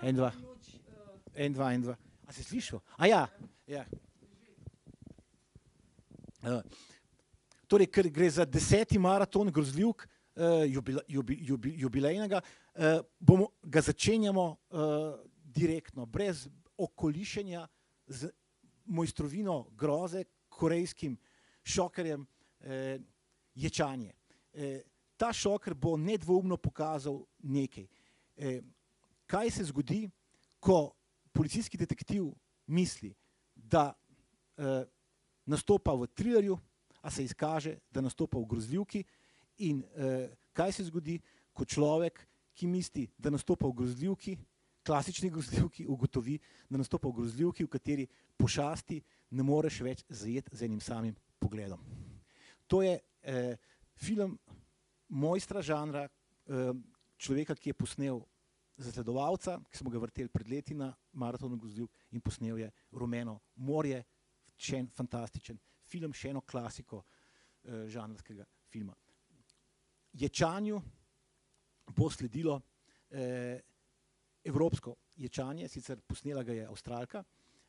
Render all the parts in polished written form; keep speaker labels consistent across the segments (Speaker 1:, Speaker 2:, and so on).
Speaker 1: En, dva. A si slišal? A ja. Torej, ker gre za 10. maraton grozljivk, jubilejnega, ga začenjamo direktno, brez okolišenja, z mojstrovino groze, korejskim šokerjem Ječanje. Ta šoker bo nedvoumno pokazal nekaj. Kaj se zgodi, ko policijski detektiv misli, da nastopa v trilerju, a se izkaže, da nastopa v grozljivki, in kaj se zgodi, ko človek, ki misli, da nastopa v grozljivki, klasični grozljivki, ugotovi, da nastopa v grozljivki, v kateri pošasti ne moreš več zajeti z enim samim pogledom. To je film mojstra žanra, človeka, ki je posnel Zasledovalca, ki smo ga vrteli pred leti na maratonu grozljivk, in posnel je Rumeno morje, še en fantastičen film, še eno klasiko žanrskega filma. Ječanju bo sledilo evropsko ječanje, sicer posnela ga je Avstralka,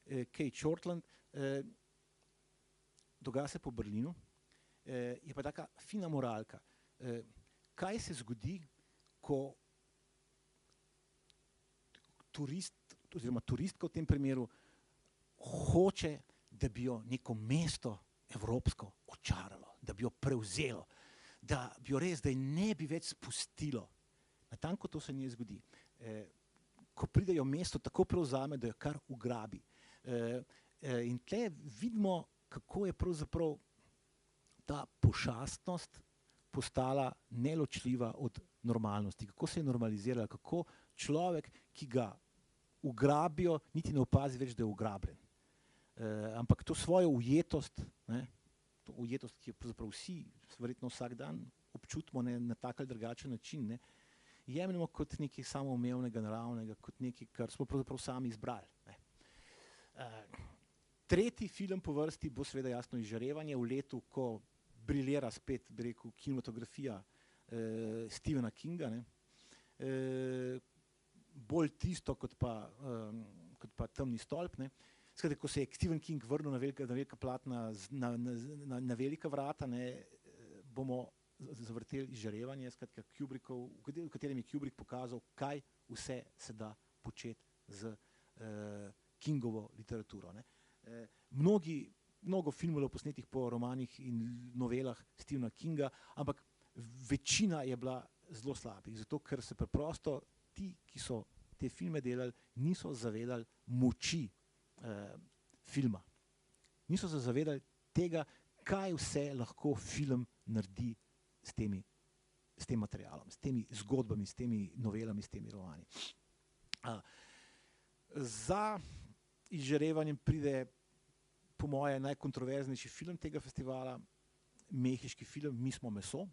Speaker 1: Kate Shortland, dogaja se po Berlinu, je pa taka fina moralka. Kaj se zgodi, ko turistka v tem primeru hoče, da bi jo neko mesto evropsko očaralo, da bi jo prevzelo, da bi jo res, da je ne bi več spustilo. Natanko to se njej zgodi. Ko pridejo mesto, tako prevzame, da jo kar ugrabi. In tle vidimo, kako je pravzaprav ta pošastnost postala neločljiva od normalnosti, kako se je normalizirala, kako človek, ki ga ugrabijo, niti ne opazi več, da je ugrabljen. Ampak to svojo ujetost, to ujetost, ki jo pravzaprav vsi, verjetno vsak dan občutimo na tak ali drugačen način, jemljemo kot nekaj samoumevnega, naravnega, kot nekaj, kar smo pravzaprav sami izbrali. Tretji film po vrsti bo seveda jasno Izžarevanje, v letu, ko briljira spet, bi rekel, kinematografija Stephena Kinga, bolj tisto, kot pa Temni stolp. Skratka, ko se je Stephen King vrnil na velika platna, na velika vrata, bomo zavrteli Izžarevanje, skratka, v katerem je Kubrick pokazal, kaj vse se da početi z Kingovo literaturo. Mnogo filmov je posnetih po romanih in novelah Stephena Kinga, ampak večina je bila zelo slabih, zato ker se preprosto ti, ki so te filme delali, niso zavedali moči filma. Niso se zavedali tega, kaj vse lahko film naredi s tem materialom, s temi zgodbami, s temi novelami, s temi romani. Za Izžarevanjem pride po moje najkontroverznejši film tega festivala, mehiški film Mi smo meso.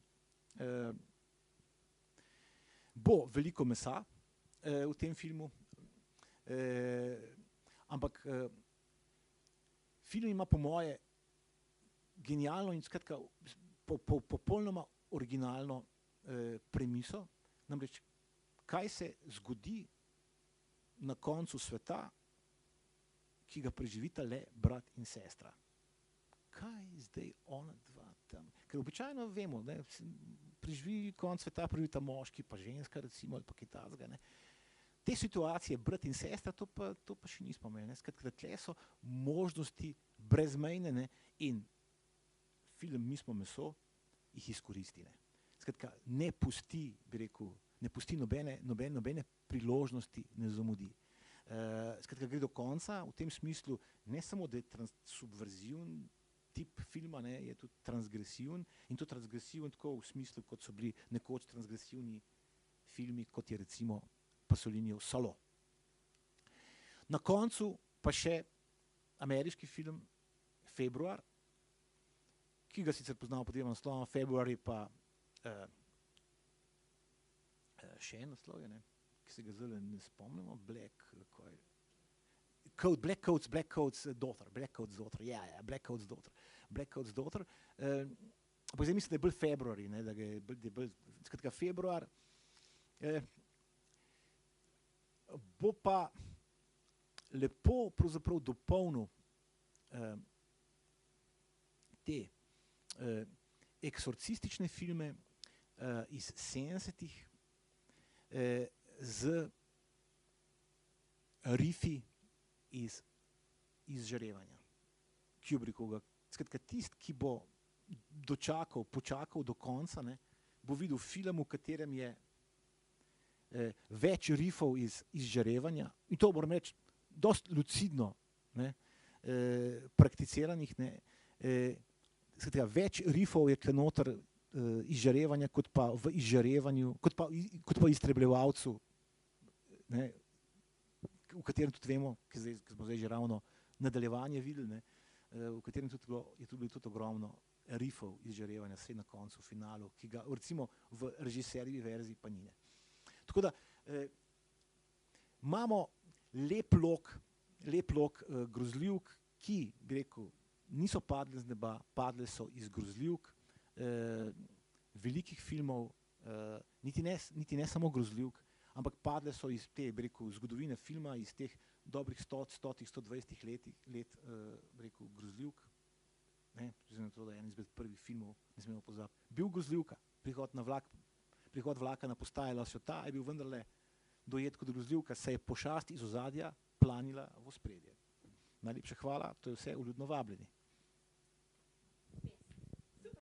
Speaker 1: Bo veliko mesa v tem filmu, ampak film ima po moje genialno in skratka popolnoma originalno premiso, namreč kaj se zgodi na koncu sveta, ki ga preživita le brat in sestra. Kaj zdaj ona dva tam? Ker običajno vemo, preživi konec sveta, preživita moški pa ženska recimo, ali pa kaj takega. Te situacije, brat in sestra, to pa še nismo imeli. Skratka, tle so možnosti brezmejne in film Mi smo meso jih izkoristi. Skratka, ne pusti, bi rekel, ne pusti nobene priložnosti, ne zamudi. Skratka, gre do konca, v tem smislu, ne samo, da je subverziven tip filma, je tudi transgresiven, in to transgresiven tako v smislu, kot so bili nekoč transgresivni filmi, kot je recimo Pasolinijev Salo. Na koncu pa še ameriški film Februar, ki ga sicer poznamo pod dvema naslovoma, February pa še en naslov je, ki se ga zdaj ne spomnimo, Black Coat's Daughter. Ampak zdaj mislim, da je bolj February, da je bolj, skratka, Februar. bo pa lepo pravzaprav dopolnil te eksorcistične filme iz 70-ih z rifi iz Izžarevanja. Kubrickovega. Skratka, tisti, ki bo počakal do konca, ne, bo videl film, v katerem je več rifov iz Izžarevanja, in to moram reči, dosti lucidno, ne, prakticiranih, ne, skratka, več rifov je tukaj noter Izžarevanja, kot pa v Izžarevanju, kot pa v Iztrebljevalcu, ne, v katerem tudi vemo, ki smo zdaj že ravno nadaljevanje videli, ne, v katerem je tudi bilo ogromno rifov Izžarevanja, vse na koncu, v finalu, ki ga recimo v režiserjevi verziji pa ni. Tako da imamo lep lok grozljivk, ki, bi rekel, niso padle z neba, padle so iz grozljivk, velikih filmov, niti ne samo grozljivk, ampak padle so iz te, bi rekel, zgodovine filma, iz teh dobrih 100-120 let, bi rekel, grozljivk. Priznam to, da je en izmed prvih filmov, ne smemo pozabiti, bil grozljivka, prihod vlaka na postajo La Ciotat je bil vendarle dojet kot grozljivka, saj je pošast iz ozadja planila v ospredje. Najlepša hvala, to je vse, vljudno vabljeni.